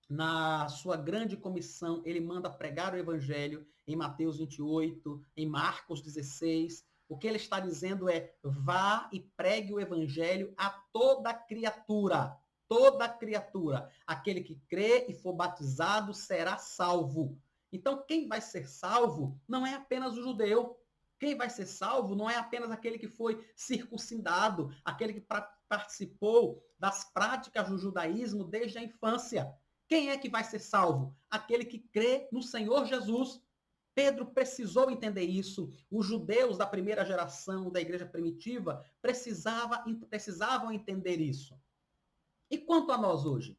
na sua grande comissão, ele manda pregar o evangelho em Mateus 28, em Marcos 16. O que ele está dizendo é: vá e pregue o evangelho a toda criatura. Toda criatura. Aquele que crê e for batizado será salvo. Então, quem vai ser salvo não é apenas o judeu. Quem vai ser salvo não é apenas aquele que foi circuncidado, aquele que participou das práticas do judaísmo desde a infância. Quem é que vai ser salvo? Aquele que crê no Senhor Jesus. Pedro precisou entender isso. Os judeus da primeira geração da igreja primitiva precisavam entender isso. E quanto a nós hoje?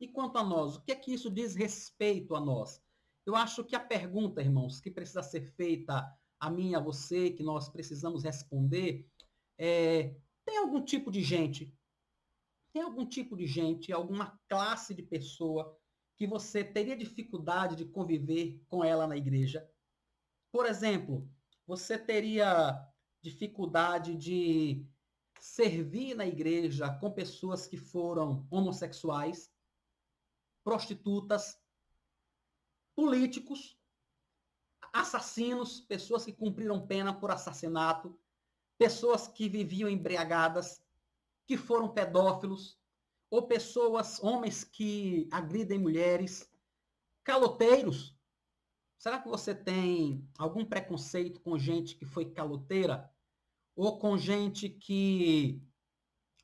E quanto a nós? O que é que isso diz respeito a nós? Eu acho que a pergunta, irmãos, que precisa ser feita a mim e a você, que nós precisamos responder, tem algum tipo de gente, alguma classe de pessoa que você teria dificuldade de conviver com ela na igreja? Por exemplo, você teria dificuldade de servir na igreja com pessoas que foram homossexuais, prostitutas, políticos, assassinos, pessoas que cumpriram pena por assassinato, pessoas que viviam embriagadas, que foram pedófilos, ou pessoas, homens que agridem mulheres, caloteiros. Será que você tem algum preconceito com gente que foi caloteira? Ou com gente que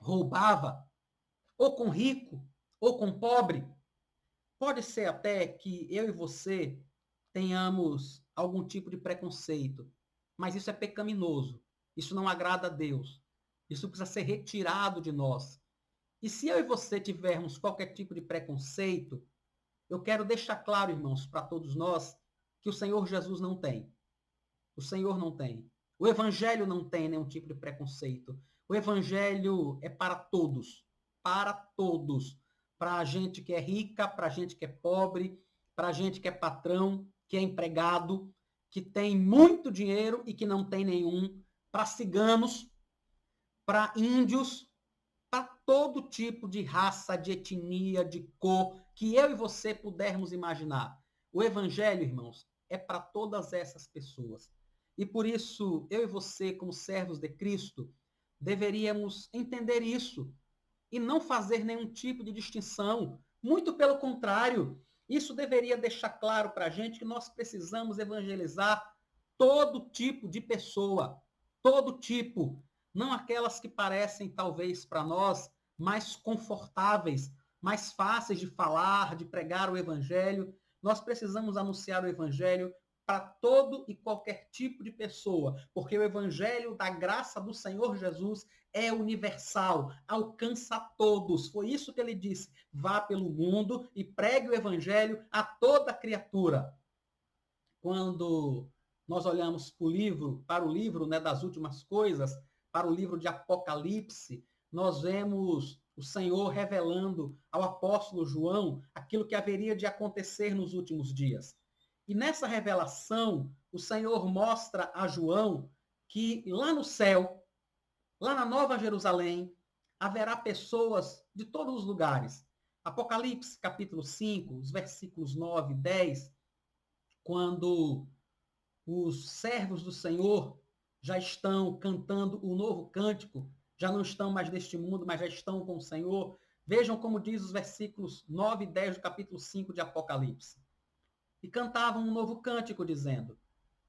roubava? Ou com rico? Ou com pobre? Pode ser até que eu e você tenhamos algum tipo de preconceito, mas isso é pecaminoso. Isso não agrada a Deus. Isso precisa ser retirado de nós. E se eu e você tivermos qualquer tipo de preconceito, eu quero deixar claro, irmãos, para todos nós, que o Senhor Jesus não tem. O Senhor não tem. O Evangelho não tem nenhum tipo de preconceito. O Evangelho é para todos. Para todos. Para a gente que é rica, para a gente que é pobre, para a gente que é patrão, que é empregado, que tem muito dinheiro e que não tem nenhum, para ciganos, para índios, para todo tipo de raça, de etnia, de cor, que eu e você pudermos imaginar. O Evangelho, irmãos, é para todas essas pessoas. E por isso, eu e você, como servos de Cristo, deveríamos entender isso e não fazer nenhum tipo de distinção. Muito pelo contrário, isso deveria deixar claro para a gente que nós precisamos evangelizar todo tipo de pessoa, todo tipo, não aquelas que parecem, talvez, para nós, mais confortáveis, mais fáceis de falar, de pregar o evangelho. Nós precisamos anunciar o evangelho para todo e qualquer tipo de pessoa, porque o evangelho da graça do Senhor Jesus é universal, alcança a todos. Foi isso que ele disse: vá pelo mundo e pregue o evangelho a toda criatura. Quando nós olhamos para o livro, né, das últimas coisas, para o livro de Apocalipse, nós vemos o Senhor revelando ao apóstolo João aquilo que haveria de acontecer nos últimos dias. E nessa revelação, o Senhor mostra a João que lá no céu, lá na Nova Jerusalém, haverá pessoas de todos os lugares. Apocalipse, capítulo 5, os versículos 9 e 10, quando os servos do Senhor já estão cantando o novo cântico, já não estão mais neste mundo, mas já estão com o Senhor. Vejam como diz os versículos 9 e 10 do capítulo 5 de Apocalipse. E cantavam um novo cântico, dizendo: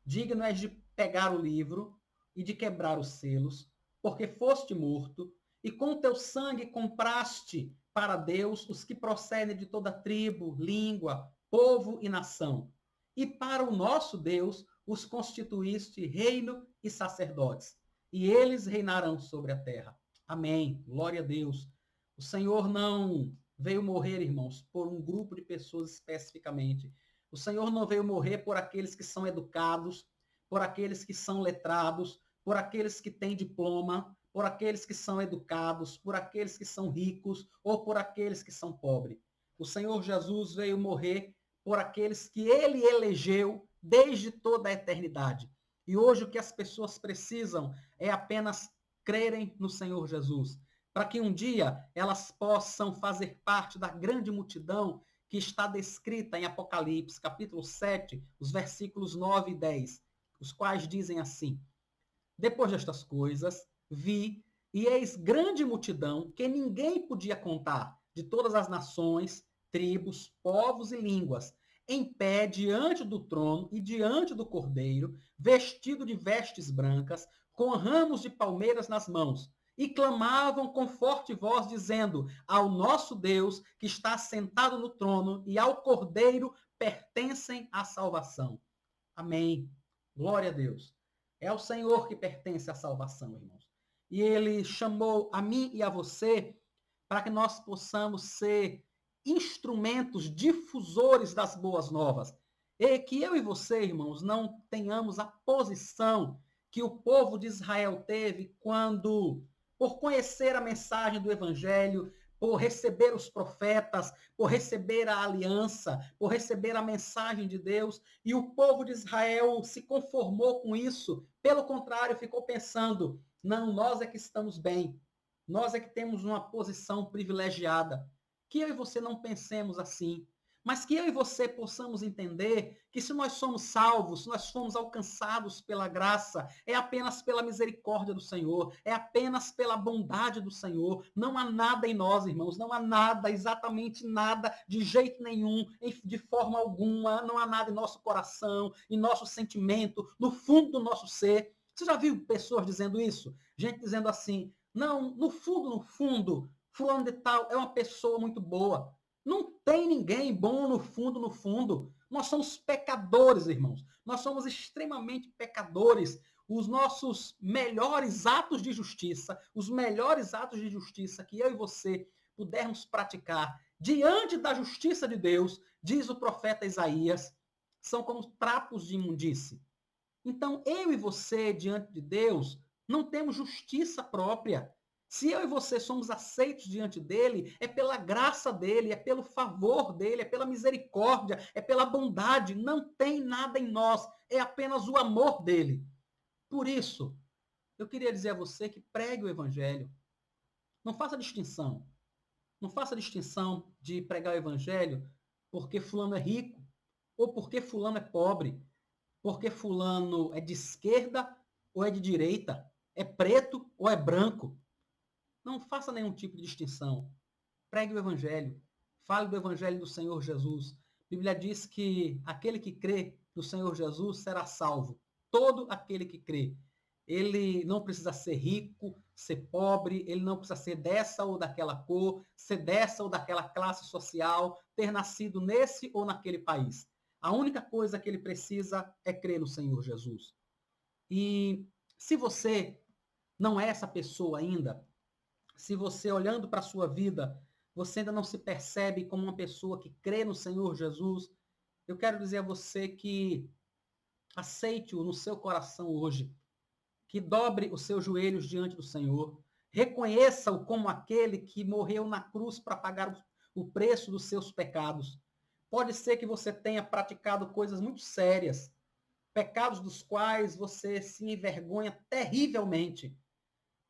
digno és de pegar o livro e de quebrar os selos, porque foste morto, e com teu sangue compraste para Deus os que procedem de toda tribo, língua, povo e nação. E para o nosso Deus os constituíste reino e sacerdotes, e eles reinarão sobre a terra. Amém. Glória a Deus. O Senhor não veio morrer, irmãos, por um grupo de pessoas especificamente. O Senhor não veio morrer por aqueles que são educados, por aqueles que são letrados, por aqueles que têm diploma, por aqueles que são educados, por aqueles que são ricos ou por aqueles que são pobres. O Senhor Jesus veio morrer por aqueles que ele elegeu desde toda a eternidade. E hoje o que as pessoas precisam é apenas crerem no Senhor Jesus, para que um dia elas possam fazer parte da grande multidão que está descrita em Apocalipse, capítulo 7, os versículos 9 e 10, os quais dizem assim: depois destas coisas, vi, e eis grande multidão que ninguém podia contar, de todas as nações, tribos, povos e línguas, em pé diante do trono e diante do Cordeiro, vestido de vestes brancas, com ramos de palmeiras nas mãos, e clamavam com forte voz, dizendo: ao nosso Deus, que está sentado no trono, e ao Cordeiro pertencem a salvação. Amém. Glória a Deus. É ao Senhor que pertence a salvação, irmãos. E ele chamou a mim e a você para que nós possamos ser instrumentos difusores das boas novas. E que eu e você, irmãos, não tenhamos a posição que o povo de Israel teve quando, por conhecer a mensagem do evangelho, por receber os profetas, por receber a aliança, por receber a mensagem de Deus, e o povo de Israel se conformou com isso. Pelo contrário, ficou pensando: não, nós é que estamos bem, nós é que temos uma posição privilegiada. Que eu e você não pensemos assim, mas que eu e você possamos entender que se nós somos salvos, se nós fomos alcançados pela graça, é apenas pela misericórdia do Senhor, é apenas pela bondade do Senhor. Não há nada em nós, irmãos, não há nada, exatamente nada, de jeito nenhum, de forma alguma, não há nada em nosso coração, em nosso sentimento, no fundo do nosso ser. Você já viu pessoas dizendo isso? Gente dizendo assim: não, no fundo, fulano de tal é uma pessoa muito boa. Não tem ninguém bom no fundo, no fundo. Nós somos pecadores, irmãos. Nós somos extremamente pecadores. Os nossos melhores atos de justiça, os melhores atos de justiça que eu e você pudermos praticar diante da justiça de Deus, diz o profeta Isaías, são como trapos de imundície. Então, eu e você, diante de Deus, não temos justiça própria. Se eu e você somos aceitos diante dele, é pela graça dele, é pelo favor dele, é pela misericórdia, é pela bondade. Não tem nada em nós, é apenas o amor dele. Por isso, eu queria dizer a você que pregue o evangelho. Não faça distinção. Não faça distinção de pregar o evangelho porque fulano é rico ou porque fulano é pobre, porque fulano é de esquerda ou é de direita, é preto ou é branco. Não faça nenhum tipo de distinção. Pregue o evangelho. Fale do evangelho do Senhor Jesus. A Bíblia diz que aquele que crê no Senhor Jesus será salvo. Todo aquele que crê. Ele não precisa ser rico, ser pobre, ele não precisa ser dessa ou daquela cor, ser dessa ou daquela classe social, ter nascido nesse ou naquele país. A única coisa que ele precisa é crer no Senhor Jesus. E se você não é essa pessoa ainda, se você, olhando para a sua vida, você ainda não se percebe como uma pessoa que crê no Senhor Jesus, eu quero dizer a você que aceite-o no seu coração hoje, que dobre os seus joelhos diante do Senhor, reconheça-o como aquele que morreu na cruz para pagar o preço dos seus pecados. Pode ser que você tenha praticado coisas muito sérias, pecados dos quais você se envergonha terrivelmente.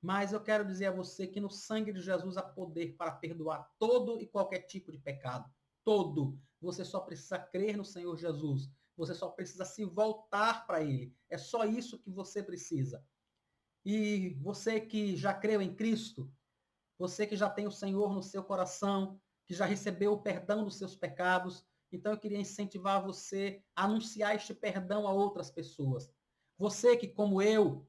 Mas eu quero dizer a você que no sangue de Jesus há poder para perdoar todo e qualquer tipo de pecado. Todo. Você só precisa crer no Senhor Jesus. Você só precisa se voltar para Ele. É só isso que você precisa. E você que já creu em Cristo, você que já tem o Senhor no seu coração, que já recebeu o perdão dos seus pecados, então eu queria incentivar você a anunciar este perdão a outras pessoas. Você que, como eu,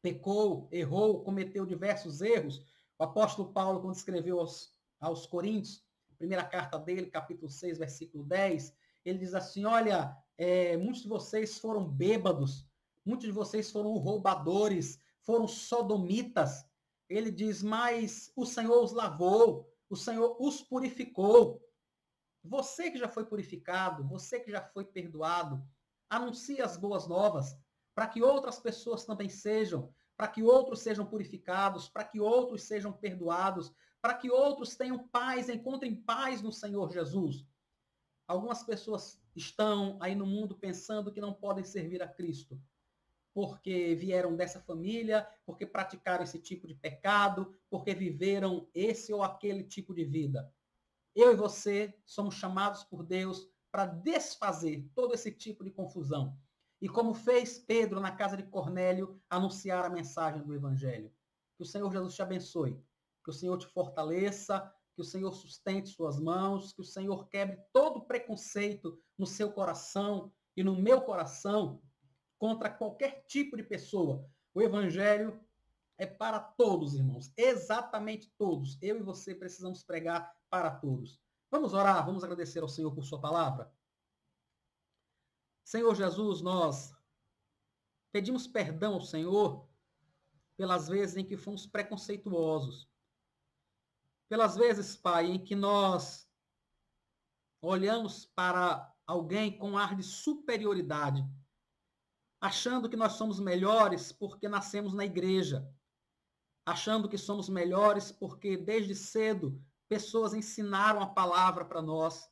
pecou, errou, cometeu diversos erros. O apóstolo Paulo, quando escreveu aos Coríntios, primeira carta dele, capítulo 6, versículo 10, ele diz assim, olha, muitos de vocês foram bêbados, muitos de vocês foram roubadores, foram sodomitas. Ele diz, mas o Senhor os lavou, o Senhor os purificou. Você que já foi purificado, você que já foi perdoado, anuncie as boas novas, para que outras pessoas também sejam, para que outros sejam purificados, para que outros sejam perdoados, para que outros tenham paz, encontrem paz no Senhor Jesus. Algumas pessoas estão aí no mundo pensando que não podem servir a Cristo, porque vieram dessa família, porque praticaram esse tipo de pecado, porque viveram esse ou aquele tipo de vida. Eu e você somos chamados por Deus para desfazer todo esse tipo de confusão. E como fez Pedro na casa de Cornélio, anunciar a mensagem do Evangelho. Que o Senhor Jesus te abençoe, que o Senhor te fortaleça, que o Senhor sustente suas mãos, que o Senhor quebre todo preconceito no seu coração e no meu coração contra qualquer tipo de pessoa. O Evangelho é para todos, irmãos, exatamente todos. Eu e você precisamos pregar para todos. Vamos orar, vamos agradecer ao Senhor por sua palavra. Senhor Jesus, nós pedimos perdão ao Senhor pelas vezes em que fomos preconceituosos. Pelas vezes, Pai, em que nós olhamos para alguém com um ar de superioridade, achando que nós somos melhores porque nascemos na igreja, achando que somos melhores porque desde cedo pessoas ensinaram a palavra para nós.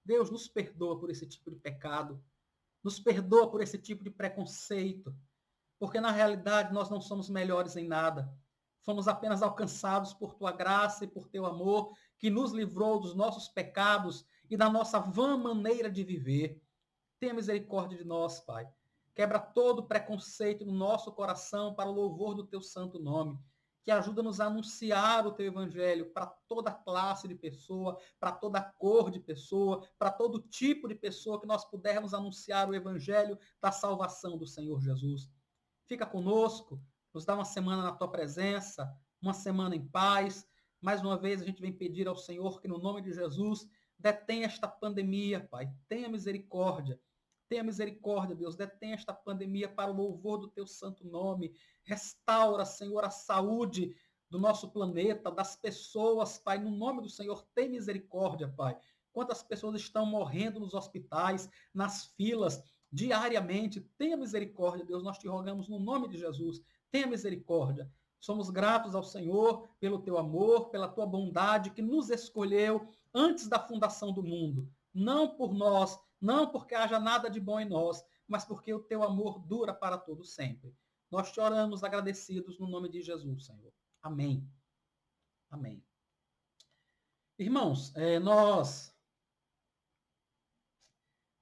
Deus nos perdoa por esse tipo de pecado, nos perdoa por esse tipo de preconceito, porque na realidade nós não somos melhores em nada. Fomos apenas alcançados por tua graça e por teu amor, que nos livrou dos nossos pecados e da nossa vã maneira de viver. Tenha misericórdia de nós, Pai. Quebra todo preconceito no nosso coração para o louvor do teu santo nome. Que ajuda-nos a anunciar o teu evangelho para toda classe de pessoa, para toda cor de pessoa, para todo tipo de pessoa, que nós pudermos anunciar o evangelho da salvação do Senhor Jesus. Fica conosco, nos dá uma semana na tua presença, uma semana em paz. Mais uma vez a gente vem pedir ao Senhor que no nome de Jesus detenha esta pandemia, Pai. Tenha misericórdia. Tenha misericórdia, Deus. Detenha esta pandemia para o louvor do teu santo nome. Restaura, Senhor, a saúde do nosso planeta, das pessoas, Pai. No nome do Senhor, tem misericórdia, Pai. Quantas pessoas estão morrendo nos hospitais, nas filas, diariamente. Tenha misericórdia, Deus. Nós te rogamos no nome de Jesus. Tenha misericórdia. Somos gratos ao Senhor pelo teu amor, pela tua bondade que nos escolheu antes da fundação do mundo. Não por nós, não porque haja nada de bom em nós, mas porque o teu amor dura para todo sempre. Nós te oramos agradecidos no nome de Jesus, Senhor. Amém. Amém. Irmãos,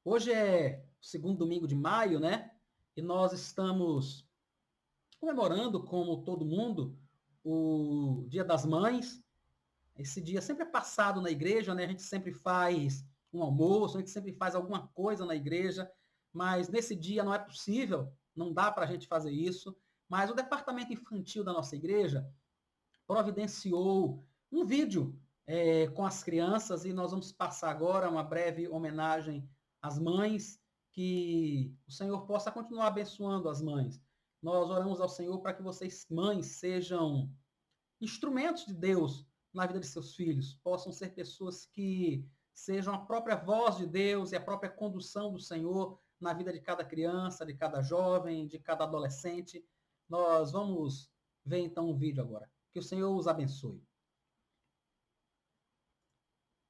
hoje é o segundo domingo de maio, né? E nós estamos comemorando, como todo mundo, o Dia das Mães. Esse dia sempre é passado na igreja, né? A gente sempre faz um almoço, a gente sempre faz alguma coisa na igreja, mas nesse dia não é possível, não dá para a gente fazer isso. Mas o departamento infantil da nossa igreja providenciou um vídeo com as crianças e nós vamos passar agora uma breve homenagem as mães, que o Senhor possa continuar abençoando as mães. Nós oramos ao Senhor para que vocês, mães, sejam instrumentos de Deus na vida de seus filhos, possam ser pessoas que sejam a própria voz de Deus e a própria condução do Senhor na vida de cada criança, de cada jovem, de cada adolescente. Nós vamos ver então um vídeo agora. Que o Senhor os abençoe.